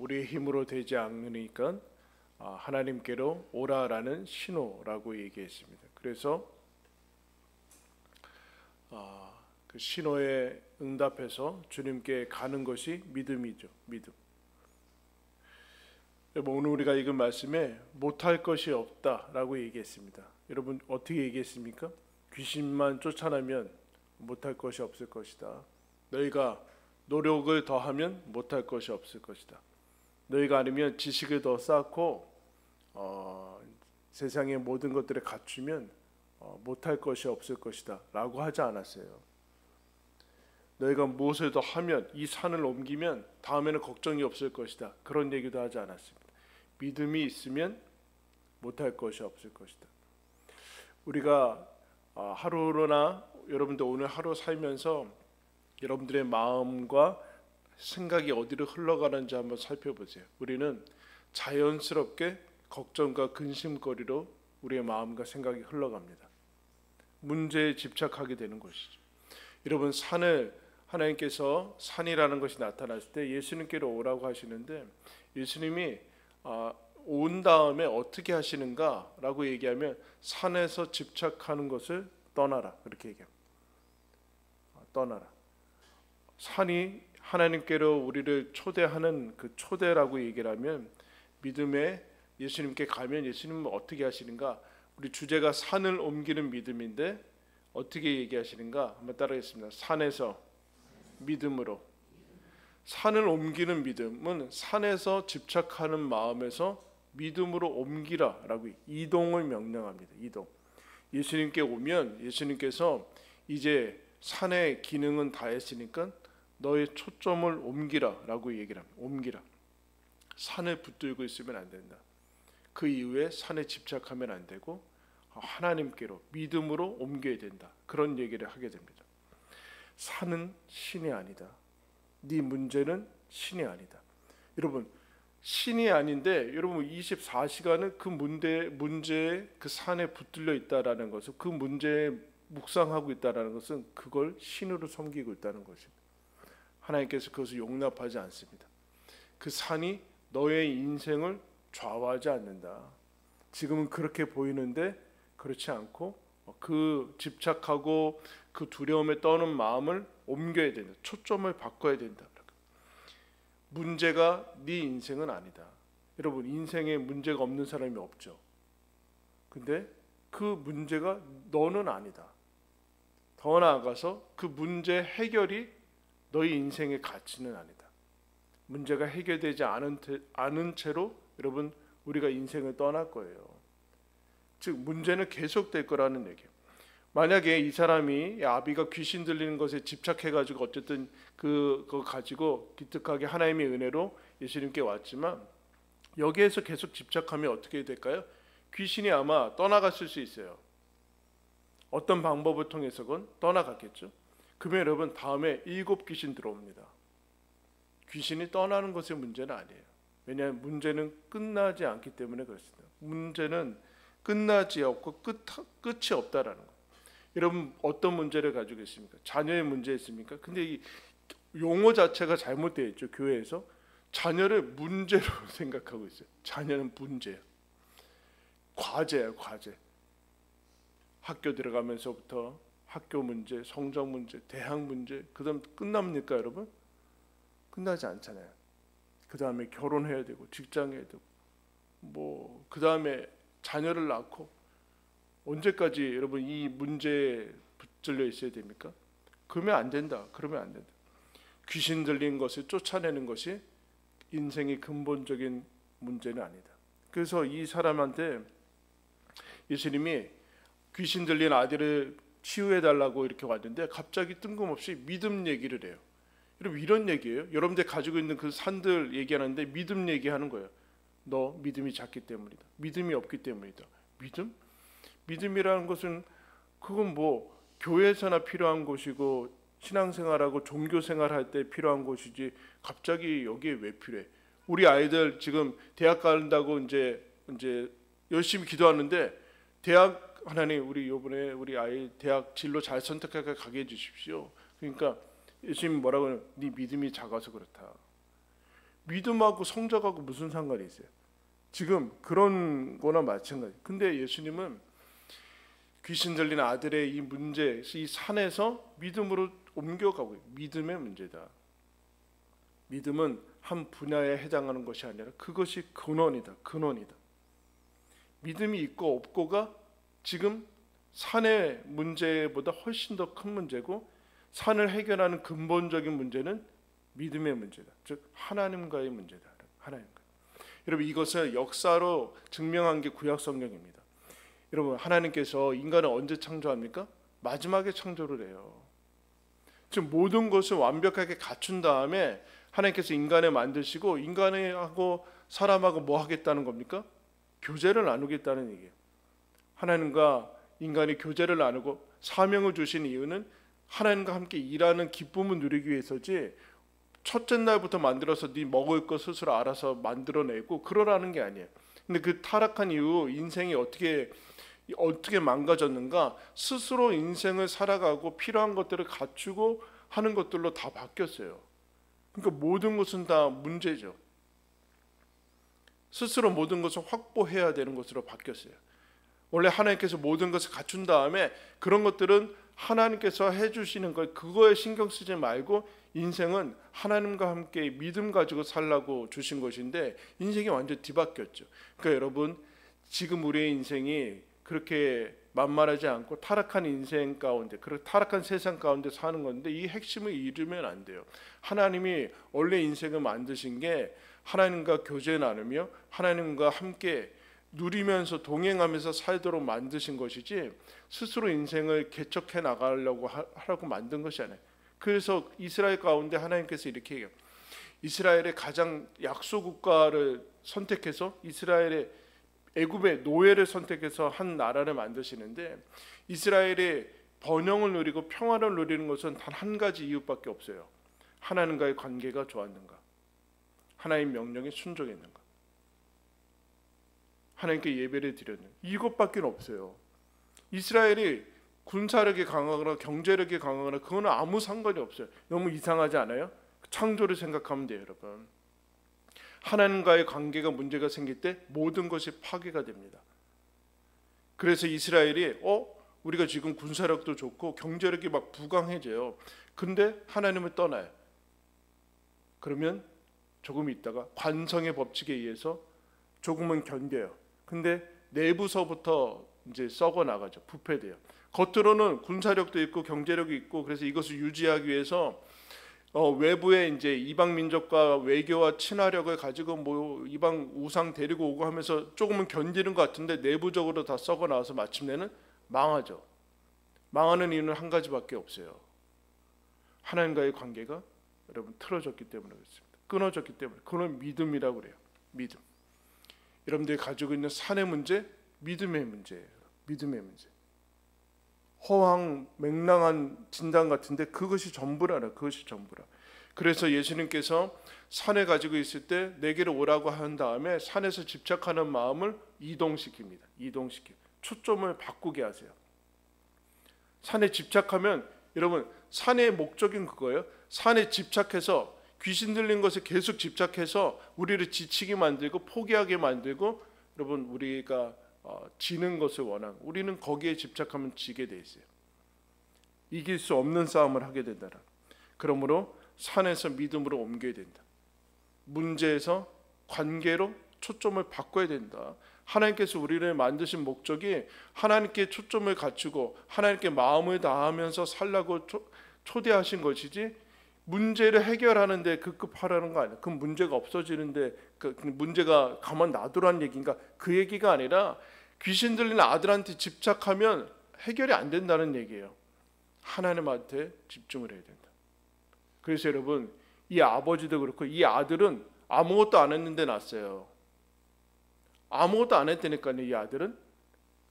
우리의 힘으로 되지 않으니까 하나님께로 오라라는 신호라고 얘기했습니다. 그래서 그 신호에 응답해서 주님께 가는 것이 믿음이죠. 믿음. 오늘 우리가 읽은 말씀에 못할 것이 없다라고 얘기했습니다. 여러분 어떻게 얘기했습니까? 귀신만 쫓아내면 못할 것이 없을 것이다. 너희가 노력을 더하면 못할 것이 없을 것이다. 너희가 아니면 지식을 더 쌓고 세상의 모든 것들을 갖추면 못할 것이 없을 것이다 라고 하지 않았어요. 너희가 무엇을 더 하면, 이 산을 옮기면 다음에는 걱정이 없을 것이다, 그런 얘기도 하지 않았습니다. 믿음이 있으면 못할 것이 없을 것이다. 우리가 하루나 여러분들 오늘 하루 살면서 여러분들의 마음과 생각이 어디로 흘러가는지 한번 살펴보세요. 우리는 자연스럽게 걱정과 근심거리로 우리의 마음과 생각이 흘러갑니다. 문제에 집착하게 되는 것이죠. 여러분 하나님께서 산이라는 것이 나타났을 때 예수님께로 오라고 하시는데, 예수님이 온 다음에 어떻게 하시는가라고 얘기하면 산에서 집착하는 것을 떠나라, 그렇게 얘기합니다. 떠나라. 산이 하나님께로 우리를 초대하는 그 초대라고 얘기를 하면, 믿음에 예수님께 가면 예수님은 어떻게 하시는가? 우리 주제가 산을 옮기는 믿음인데 어떻게 얘기하시는가? 한번 따라하겠습니다. 산에서 믿음으로. 산을 옮기는 믿음은 산에서 집착하는 마음에서 믿음으로 옮기라라고 이동을 명령합니다. 이동. 예수님께 오면 예수님께서 이제 산의 기능은 다 했으니까 너의 초점을 옮기라라고 얘기를 합니다. 옮기라. 산을 붙들고 있으면 안 된다. 그 이후에 산에 집착하면 안 되고 하나님께로 믿음으로 옮겨야 된다, 그런 얘기를 하게 됩니다. 산은 신이 아니다. 네 문제는 신이 아니다. 여러분 신이 아닌데 여러분 24시간을 그 문제에 그 산에 붙들려 있다라는 것은, 그 문제에 묵상하고 있다라는 것은 그걸 신으로 섬기고 있다는 것입니다. 하나님께서 그것을 용납하지 않습니다. 그 산이 너의 인생을 좌우하지 않는다. 지금은 그렇게 보이는데 그렇지 않고 그 집착하고 그 두려움에 떠는 마음을 옮겨야 된다. 초점을 바꿔야 된다. 문제가 네 인생은 아니다. 여러분 인생에 문제가 없는 사람이 없죠. 근데 그 문제가 너는 아니다. 더 나아가서 그 문제 해결이 너희 인생의 가치는 아니다. 문제가 해결되지 않은 채로 여러분 우리가 인생을 떠날 거예요. 즉 문제는 계속될 거라는 얘기예요. 만약에 이 사람이 아비가 귀신 들리는 것에 집착해가지고 어쨌든 그거 가지고 기특하게 하나님의 은혜로 예수님께 왔지만 여기에서 계속 집착하면 어떻게 될까요? 귀신이 아마 떠나갔을 수 있어요. 어떤 방법을 통해서건 떠나갔겠죠. 그러면 여러분 다음에 7 귀신 들어옵니다. 귀신이 떠나는 것의 문제는 아니에요. 왜냐하면 문제는 끝나지 않기 때문에 그렇습니다. 문제는 끝나지 않고 끝이 없다라는 거. 여러분 어떤 문제를 가지고 있습니까? 자녀의 문제 있습니까? 근데 이 용어 자체가 잘못되어 있죠. 교회에서 자녀를 문제로 생각하고 있어요. 자녀는 문제예요. 과제예요, 과제. 학교 들어가면서부터 학교 문제, 성적 문제, 대학 문제, 그다음 끝납니까, 여러분? 끝나지 않잖아요. 그 다음에 결혼해야 되고 직장해야 되고 뭐 그 다음에 자녀를 낳고 언제까지 여러분 이 문제에 붙들려 있어야 됩니까? 그러면 안 된다. 그러면 안 된다. 귀신 들린 것을 쫓아내는 것이 인생의 근본적인 문제는 아니다. 그래서 이 사람한테 예수님이 귀신 들린 아들을 치유해달라고 이렇게 왔는데 갑자기 뜬금없이 믿음 얘기를 해요. 여러분 이런 얘기예요. 여러분들 가지고 있는 그 산들 얘기하는데 믿음 얘기하는 거예요. 너 믿음이 작기 때문이다. 믿음이 없기 때문이다. 믿음? 믿음이라는 것은 그건 뭐 교회에서나 필요한 것이고 신앙생활하고 종교생활할 때 필요한 것이지 갑자기 여기에 왜 필요해? 우리 아이들 지금 대학 간다고 이제 열심히 기도하는데 대학 하나님 우리 이번에 우리 아이 대학 진로 잘 선택하게 가게 해주십시오. 그러니까 예수님 뭐라고 해요? 네 믿음이 작아서 그렇다. 믿음하고 성적하고 무슨 상관이 있어요? 지금 그런 거나 마찬가지. 근데 예수님은 귀신 들린 아들의 이 문제, 이 산에서 믿음으로 옮겨가고, 믿음의 문제다. 믿음은 한 분야에 해당하는 것이 아니라 그것이 근원이다. 근원이다. 믿음이 있고 없고가 지금 산의 문제보다 훨씬 더 큰 문제고, 산을 해결하는 근본적인 문제는 믿음의 문제다. 즉 하나님과의 문제다. 하나님과. 여러분, 이것을 역사로 증명한 게 구약 성경입니다. 여러분, 하나님께서 인간을 언제 창조합니까? 마지막에 창조를 해요. 즉 모든 것을 완벽하게 갖춘 다음에 하나님께서 인간을 만드시고, 인간하고 사람하고 뭐 하겠다는 겁니까? 교제를 나누겠다는 얘기예요. 하나님과 인간이 교제를 나누고 사명을 주신 이유는 하나님과 함께 일하는 기쁨을 누리기 위해서지, 첫째 날부터 만들어서 네 먹을 거 스스로 알아서 만들어내고 그러라는 게 아니에요. 근데 그 타락한 이후 인생이 어떻게 망가졌는가? 스스로 인생을 살아가고 필요한 것들을 갖추고 하는 것들로 다 바뀌었어요. 그러니까 모든 것은 다 문제죠. 스스로 모든 것을 확보해야 되는 것으로 바뀌었어요. 원래 하나님께서 모든 것을 갖춘 다음에 그런 것들은 하나님께서 해주시는 것, 그거에 신경 쓰지 말고 인생은 하나님과 함께 믿음 가지고 살라고 주신 것인데, 인생이 완전 뒤바뀌었죠. 그러니까 여러분, 지금 우리의 인생이 그렇게 만만하지 않고 타락한 인생 가운데, 그리고 타락한 세상 가운데 사는 건데, 이 핵심을 잃으면 안 돼요. 하나님이 원래 인생을 만드신 게 하나님과 교제 나누며 하나님과 함께 누리면서 동행하면서 살도록 만드신 것이지, 스스로 인생을 개척해 나가려고 하라고 만든 것이 아니에요. 그래서 이스라엘 가운데 하나님께서 이렇게 얘기해요. 이스라엘의 가장 약소 국가를 선택해서, 이스라엘의 애굽의 노예를 선택해서 한 나라를 만드시는데, 이스라엘의 번영을 누리고 평화를 누리는 것은 단 한 가지 이유밖에 없어요. 하나님과의 관계가 좋았는가, 하나님 명령에 순종했는가, 하나님께 예배를 드렸는가, 이것밖에 없어요. 이스라엘이 군사력이 강하거나 경제력이 강하거나 그거는 아무 상관이 없어요. 너무 이상하지 않아요? 창조를 생각하면 돼요, 여러분. 하나님과의 관계가 문제가 생길 때 모든 것이 파괴가 됩니다. 그래서 이스라엘이 우리가 지금 군사력도 좋고 경제력이 막 부강해져요. 근데 하나님을 떠나요. 그러면 조금 있다가 관성의 법칙에 의해서 조금은 견뎌요. 근데 내부서부터 이제 썩어 나가죠. 부패돼요. 겉으로는 군사력도 있고 경제력이 있고, 그래서 이것을 유지하기 위해서 외부에 이제 이방 민족과 외교와 친화력을 가지고 뭐 이방 우상 데리고 오고 하면서 조금은 견디는 것 같은데, 내부적으로 다 썩어 나와서 마침내는 망하죠. 망하는 이유는 한 가지밖에 없어요. 하나님과의 관계가 여러분 틀어졌기 때문에 그렇습니다. 끊어졌기 때문에. 그건 믿음이라고 그래요. 믿음. 여러분들이 가지고 있는 산의 문제, 믿음의 문제예요. 믿음의 문제. 허황맹랑한 진단 같은데 그것이 전부라라. 그것이 전부라. 그래서 예수님께서 산에 가지고 있을 때 내게로 오라고 한 다음에 산에서 집착하는 마음을 이동시킵니다. 이동시켜. 초점을 바꾸게 하세요. 산에 집착하면, 여러분, 산의 목적인 그거예요. 산에 집착해서 귀신 들린 것에 계속 집착해서 우리를 지치게 만들고 포기하게 만들고, 여러분, 우리가 지는 것을 원하고, 우리는 거기에 집착하면 지게 돼 있어요. 이길 수 없는 싸움을 하게 된다라. 그러므로 산에서 믿음으로 옮겨야 된다. 문제에서 관계로 초점을 바꿔야 된다. 하나님께서 우리를 만드신 목적이 하나님께 초점을 갖추고 하나님께 마음을 다하면서 살라고 초대하신 것이지, 문제를 해결하는데 급급하라는 거 아니에요. 그 문제가 없어지는데 그 문제가 가만 놔두라는 얘기인가? 그 얘기가 아니라 귀신 들린 아들한테 집착하면 해결이 안 된다는 얘기예요. 하나님한테 집중을 해야 된다. 그래서 여러분, 이 아버지도 그렇고 이 아들은 아무것도 안 했는데 낳았어요. 아무것도 안 했다니까요. 이 아들은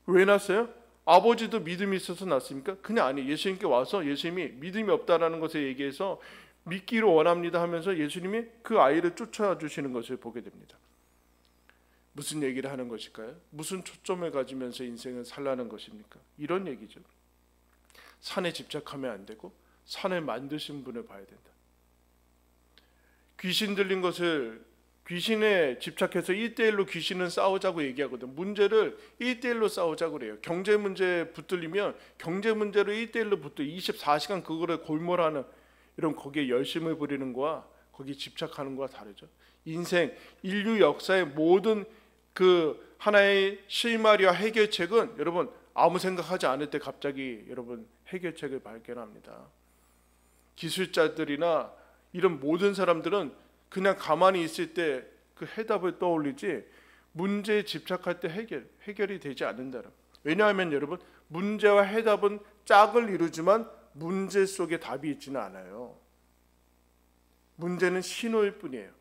왜 낳았어요? 아버지도 믿음이 있어서 낳습니까? 그냥 아니, 예수님께 와서 예수님이 믿음이 없다라는 것에 얘기해서 믿기를 원합니다 하면서 예수님이 그 아이를 쫓아주시는 것을 보게 됩니다. 무슨 얘기를 하는 것일까요? 무슨 초점을 가지면서 인생을 살라는 것입니까? 이런 얘기죠. 산에 집착하면 안 되고 산을 만드신 분을 봐야 된다. 귀신 들린 것을 귀신에 집착해서 1대1로 귀신은 싸우자고 얘기하거든. 문제를 1대1로 싸우자고 그래요. 경제 문제 붙들리면 경제 문제로 1대1로 붙들 24시간 그거를 골몰하는 이런 거기에 열심을 부리는 거와 거기에 집착하는 거와 다르죠. 인생 인류 역사의 모든 그 하나의 실마리와 해결책은 여러분 아무 생각하지 않을 때 갑자기 여러분 해결책을 발견합니다. 기술자들이나 이런 모든 사람들은 그냥 가만히 있을 때 그 해답을 떠올리지 문제에 집착할 때 해결이 되지 않는다. 왜냐하면 여러분 문제와 해답은 짝을 이루지만 문제 속에 답이 있지는 않아요. 문제는 신호일 뿐이에요.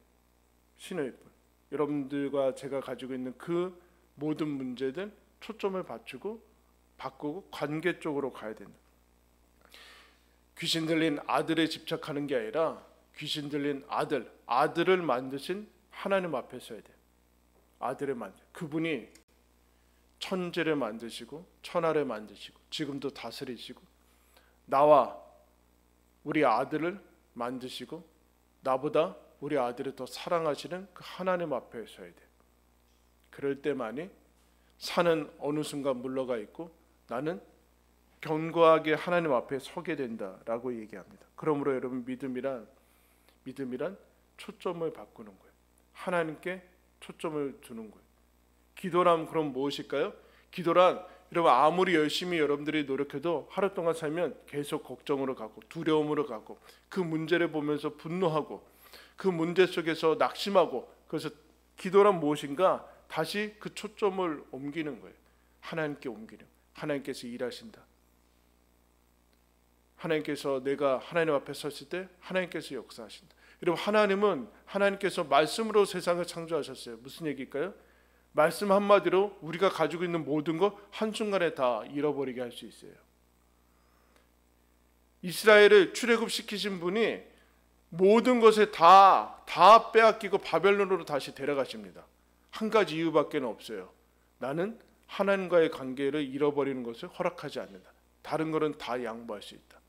신호일 뿐. 여러분들과 제가 가지고 있는 그 모든 문제들 초점을 바꾸고 관계 쪽으로 가야 된다. 귀신 들린 아들에 집착하는 게 아니라 귀신 들린 아들을 만드신 하나님 앞에 서야 돼요. 아들을 그분이 천지를 만드시고 천하를 만드시고 지금도 다스리시고 나와 우리 아들을 만드시고 나보다 우리 아들을 더 사랑하시는 그 하나님 앞에 서야 돼요. 그럴 때만이 산은 어느 순간 물러가 있고 나는 견고하게 하나님 앞에 서게 된다라고 얘기합니다. 그러므로 여러분 믿음이란 초점을 바꾸는 거예요. 하나님께 초점을 두는 거예요. 기도란 그럼 무엇일까요? 기도란 여러분 아무리 열심히 여러분들이 노력해도 하루 동안 살면 계속 걱정으로 가고 두려움으로 가고 그 문제를 보면서 분노하고 그 문제 속에서 낙심하고 그래서 기도란 무엇인가? 다시 그 초점을 옮기는 거예요. 하나님께 옮기는. 하나님께서 일하신다. 하나님께서 내가 하나님 앞에 섰을 때 하나님께서 역사하신다. 여러분 하나님께서 말씀으로 세상을 창조하셨어요. 무슨 얘기일까요? 말씀 한마디로 우리가 가지고 있는 모든 것 한순간에 다 잃어버리게 할 수 있어요. 이스라엘을 출애굽시키신 분이 모든 것을 다 빼앗기고 바벨론으로 다시 데려가십니다. 한 가지 이유밖에 없어요. 나는 하나님과의 관계를 잃어버리는 것을 허락하지 않는다. 다른 것은 다 양보할 수 있다.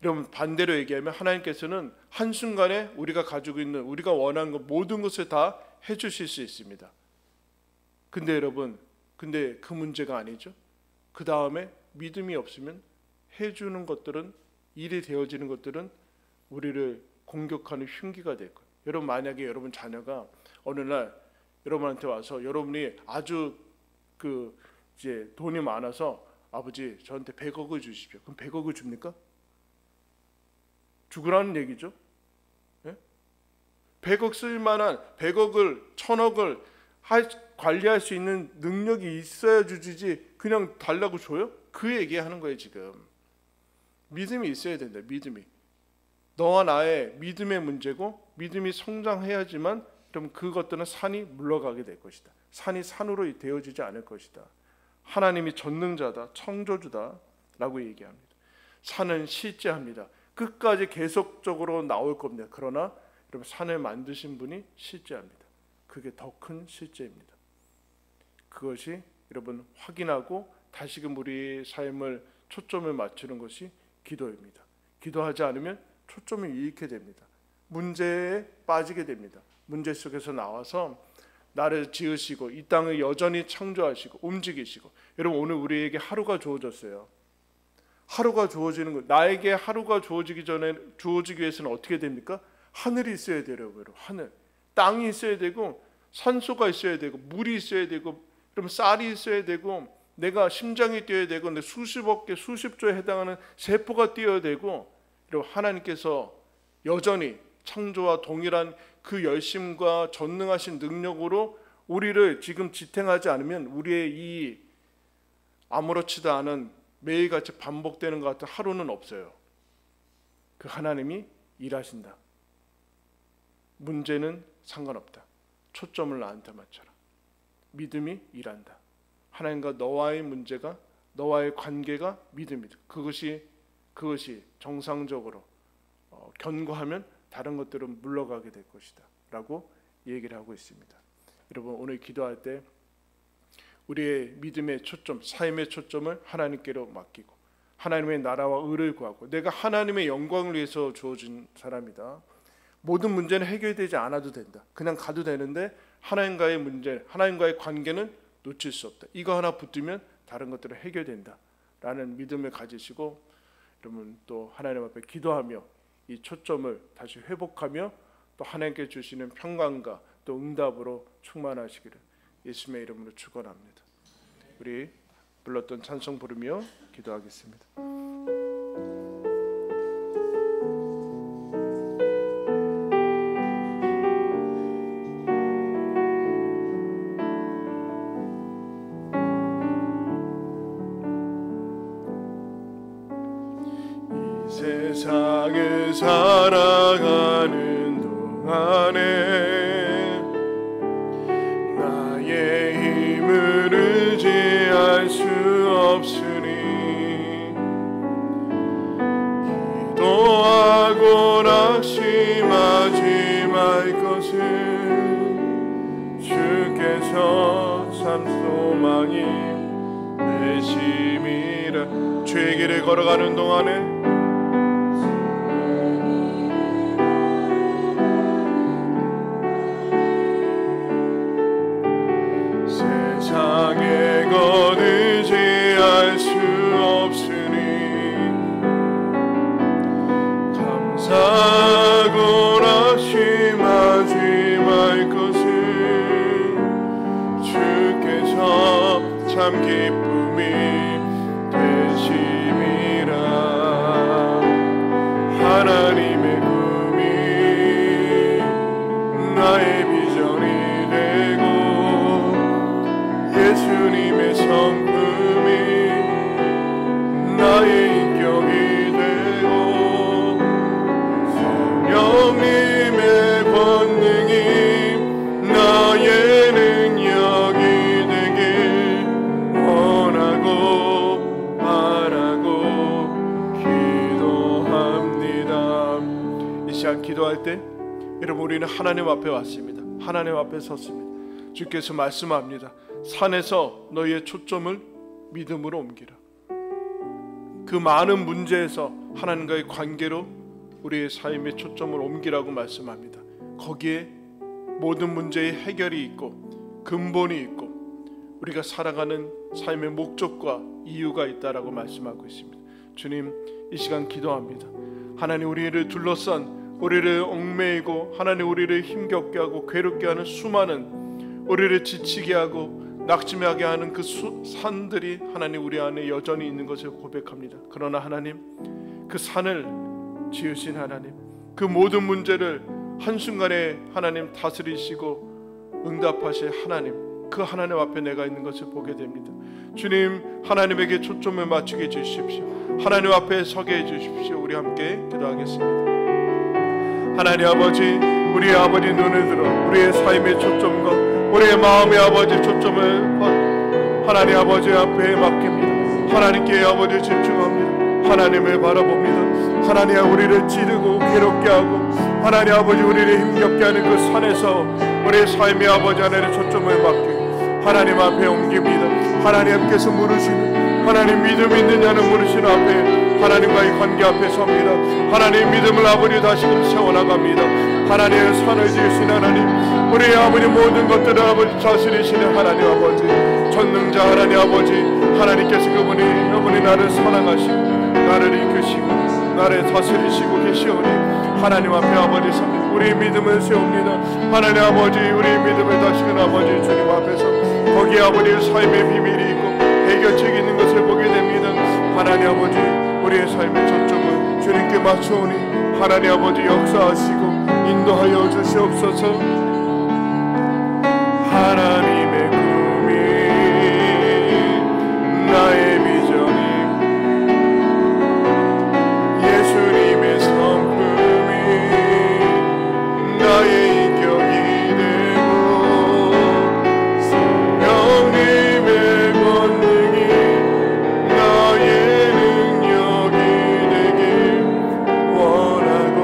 여러분 반대로 얘기하면 하나님께서는 한순간에 우리가 가지고 있는 우리가 원하는 것 모든 것을 다 해주실 수 있습니다. 근데 여러분 그 문제가 아니죠. 그 다음에 믿음이 없으면 해주는 것들은 일이 되어지는 것들은 우리를 공격하는 흉기가 될 거예요. 여러분 만약에 여러분 자녀가 어느 날 여러분한테 와서 여러분이 아주 이제 돈이 많아서 아버지 저한테 100억을 주십시오. 그럼 100억을 줍니까? 죽으라는 얘기죠. 예? 100억 쓸 만한 100억을 1000억을 관리할 수 있는 능력이 있어야 주지 그냥 달라고 줘요? 그 얘기하는 거예요. 지금 믿음이 있어야 된다. 믿음이 너와 나의 믿음의 문제고 믿음이 성장해야지만 그럼 그것들은 산이 물러가게 될 것이다. 산이 산으로 되어지지 않을 것이다. 하나님이 전능자다, 창조주다 라고 얘기합니다. 산은 실제합니다. 끝까지 계속적으로 나올 겁니다. 그러나 여러분 산을 만드신 분이 실제합니다. 그게 더 큰 실제입니다. 그것이 여러분 확인하고 다시금 우리 삶을 초점을 맞추는 것이 기도입니다. 기도하지 않으면 초점을 잃게 됩니다. 문제에 빠지게 됩니다. 문제 속에서 나와서 나를 지으시고 이 땅을 여전히 창조하시고 움직이시고 여러분 오늘 우리에게 하루가 주어졌어요. 하루가 주어지는 것 나에게 하루가 주어지기 위해서는 어떻게 됩니까? 하늘이 있어야 돼요. 여러분 하늘 땅이 있어야 되고 산소가 있어야 되고 물이 있어야 되고 그럼 쌀이 있어야 되고 내가 심장이 뛰어야 되고 내 수십억 개 수십조에 해당하는 세포가 뛰어야 되고 그리고 하나님께서 여전히 창조와 동일한 그 열심과 전능하신 능력으로 우리를 지금 지탱하지 않으면 우리의 이 아무렇지도 않은 매일같이 반복되는 것 같은 하루는 없어요. 그 하나님이 일하신다. 문제는 상관없다. 초점을 나한테 맞춰라. 믿음이 일한다. 하나님과 너와의 문제가 너와의 관계가 믿음이다. 그것이 정상적으로 견고하면 다른 것들은 물러가게 될 것이다 라고 얘기를 하고 있습니다. 여러분 오늘 기도할 때 우리의 믿음의 초점, 삶의 초점을 하나님께로 맡기고 하나님의 나라와 의를 구하고 내가 하나님의 영광을 위해서 주어진 사람이다. 모든 문제는 해결되지 않아도 된다. 그냥 가도 되는데 하나님과의 문제, 하나님과의 관계는 놓칠 수 없다. 이거 하나 붙들면 다른 것들은 해결된다 라는 믿음을 가지시고 여러분 또 하나님 앞에 기도하며 이 초점을 다시 회복하며 또 하나님께 주시는 평강과 또 응답으로 충만하시기를 예수님의 이름으로 축원합니다. 우리 불렀던 찬송 부르며 기도하겠습니다. 세상을 살아가는 동안에 나의 힘을 의지할 수 없으니 기도하고 낙심하지 말 것은 주께서 참 소망이 되심이라. 주의 길을 걸어가는 동안에 세상의 것 의지할 수 없으니 감사하고 낙심하지 말 것은 주께서 참 기쁨이 되심이라. 하나님의 꿈이 나의 비전이 되고 예수님의 성품이 나의 인격이 되고 성령님의 권능이 나의 능력이 되길 원하고 바라고 기도합니다. 이 시간 기도할 때 여러분 우리는 하나님 앞에 왔습니다. 하나님 앞에 섰습니다. 주께서 말씀합니다. 산에서 너희의 초점을 믿음으로 옮기라. 그 많은 문제에서 하나님과의 관계로 우리의 삶의 초점을 옮기라고 말씀합니다. 거기에 모든 문제의 해결이 있고 근본이 있고 우리가 살아가는 삶의 목적과 이유가 있다라고 말씀하고 있습니다. 주님, 이 시간 기도합니다. 하나님, 우리를 둘러싼 우리를 얽매이고 하나님 우리를 힘겹게 하고 괴롭게 하는 수많은 우리를 지치게 하고 낙심하게 하는 그 산들이 하나님 우리 안에 여전히 있는 것을 고백합니다. 그러나 하나님, 그 산을 지으신 하나님, 그 모든 문제를 한순간에 하나님 다스리시고 응답하실 하나님, 그 하나님 앞에 내가 있는 것을 보게 됩니다. 주님, 하나님에게 초점을 맞추게 해주십시오. 하나님 앞에 서게 해주십시오. 우리 함께 기도하겠습니다. 하나님 아버지, 우리의 아버지 눈을 들어 우리의 삶의 초점과 우리의 마음의 아버지 초점을 하나님 아버지 앞에 맡깁니다. 하나님께 아버지 집중합니다. 하나님을 바라봅니다. 하나님, 우리를 찌르고 괴롭게 하고 하나님 아버지 우리를 힘겹게 하는 그 산에서 우리의 삶의 아버지 하나님의 초점을 맡기고 하나님 앞에 옮깁니다. 하나님께서 물으시는 하나님 믿음 있느냐는 물으시는 앞에 하나님과의 관계 앞에 섭니다. 하나님 믿음을 아버지 다시금 세워나갑니다. 하나님의 산을 지으신 하나님, 우리의 아버지 모든 것들을 아버지 다스리시는 하나님 아버지 전능자 하나님 아버지, 하나님께서 그분이 아버지 나를 사랑하시고 나를 이끄시고 나를 다스리시고 계시오니 하나님 앞에 아버지 섭니다. 우리의 믿음을 세웁니다. 하나님 아버지, 우리의 믿음을 다시금 아버지 주님 앞에서 거기에 아버지의 삶의 비밀이 있고 해결책이 있는 것을 보게 됩니다. 하나님 아버지, 우리의 삶의 초점을 주님께 맞추오니 하나님 아버지 역사하시고 인도하여 주시옵소서. 하나님의 꿈이 나의 비전이 예수님의 성품이 나의 인격이 되고 성령님의 권능이 나의 능력이 되길 원하고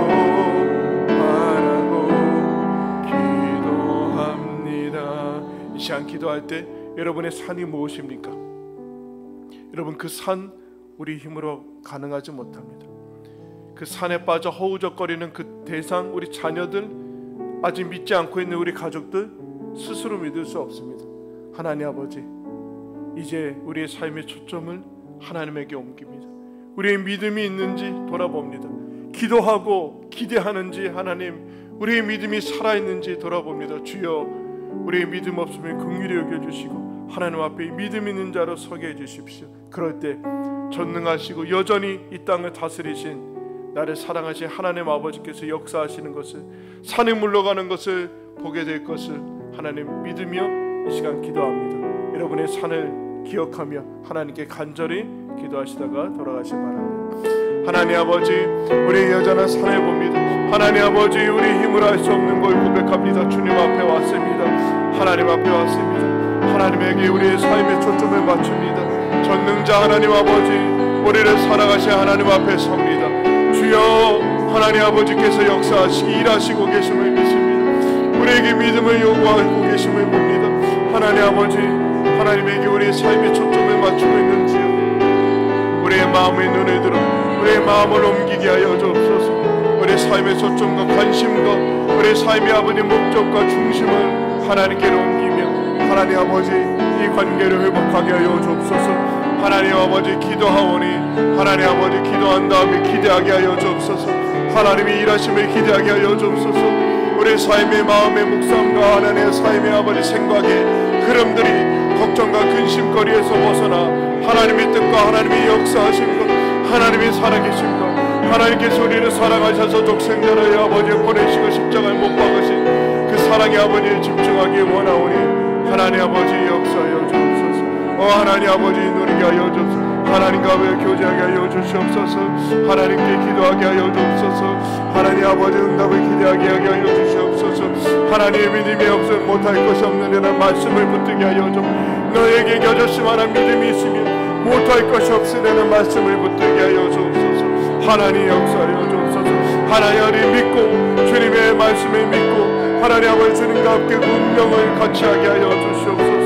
바라고 기도합니다. 이 시간 기도할 때 여러분의 산이 무엇입니까? 여러분, 그 산 우리 힘으로 가능하지 못합니다. 그 산에 빠져 허우적거리는 그 대상, 우리 자녀들, 아직 믿지 않고 있는 우리 가족들 스스로 믿을 수 없습니다. 하나님 아버지, 이제 우리의 삶의 초점을 하나님에게 옮깁니다. 우리의 믿음이 있는지 돌아봅니다. 기도하고 기대하는지, 하나님 우리의 믿음이 살아있는지 돌아봅니다. 주여, 우리의 믿음 없으면 긍휼히 여겨주시고 하나님 앞에 믿음 있는 자로 서게 해주십시오. 그럴 때 전능하시고 여전히 이 땅을 다스리신 나를 사랑하신 하나님 아버지께서 역사하시는 것을, 산에 물러가는 것을 보게 될 것을 하나님 믿으며 이 시간 기도합니다. 여러분의 산을 기억하며 하나님께 간절히 기도하시다가 돌아가시 바랍니다. 하나님 아버지, 우리 여전한 산을 봅니다. 하나님 아버지, 우리 힘으로 할 수 없는 걸 고백합니다. 주님 앞에 왔습니다. 하나님 앞에 왔습니다. 하나님에게 우리의 삶의 초점을 맞춥니다. 전능자 하나님 아버지, 우리를 사랑하신 하나님 앞에 섭니다. 주여, 하나님 아버지께서 역사하시기 일하시고 계심을 믿습니다. 우리에게 믿음을 요구하고 계심을 봅니다. 하나님 아버지, 하나님에게 우리의 삶의 초점을 맞추고 있는지요. 우리의 마음의 눈을 들어 우리의 마음을 옮기게 하여 주옵소서. 우리의 삶의 초점과 관심과 우리의 삶의 아버지 목적과 중심을 하나님께로 옮기며 하나님 아버지 이 관계를 회복하게 하여 주옵소서. 하나님 아버지 기도하오니 하나님 아버지 기도한 다음에 기대하게 하여 주옵소서. 하나님이 일하심을 기대하게 하여 주옵소서. 우리의 삶의 마음의 묵상과 하나님의 삶의 아버지 생각의 흐름들이 걱정과 근심거리에서 벗어나 하나님의 뜻과 하나님의 역사하심과 하나님의 살아계심과 하나님께서 우리를 사랑하셔서 독생자를 아버지에 보내시고 십자가에 못 박으신 그 사랑의 아버지에 집중하기 원하오니 하나님 아버지 역사하여 주옵소서. 하나님 아버지 누리게 하여 주옵소서. 하나님과 교제하게 하여 주시옵소서. 하나님께 기도하게 하여 주옵소서. 하나님 아버지 응답을 기대하게 하여 주시옵소서. 하나님의 믿음이 없으면 못할 것이 없는 데는 말씀을 붙들게 하여 주. 너에게 겨자씨만한 믿음이 있으면 못할 것이 없으려는 말씀을 붙들게 하여 주옵소서. 하나님 역사하여 주옵소서. 하나님을 믿고 주님의 말씀을 믿고 하나님 아버지 주님과 함께 운명을 같이 하게 하여 주시옵소서.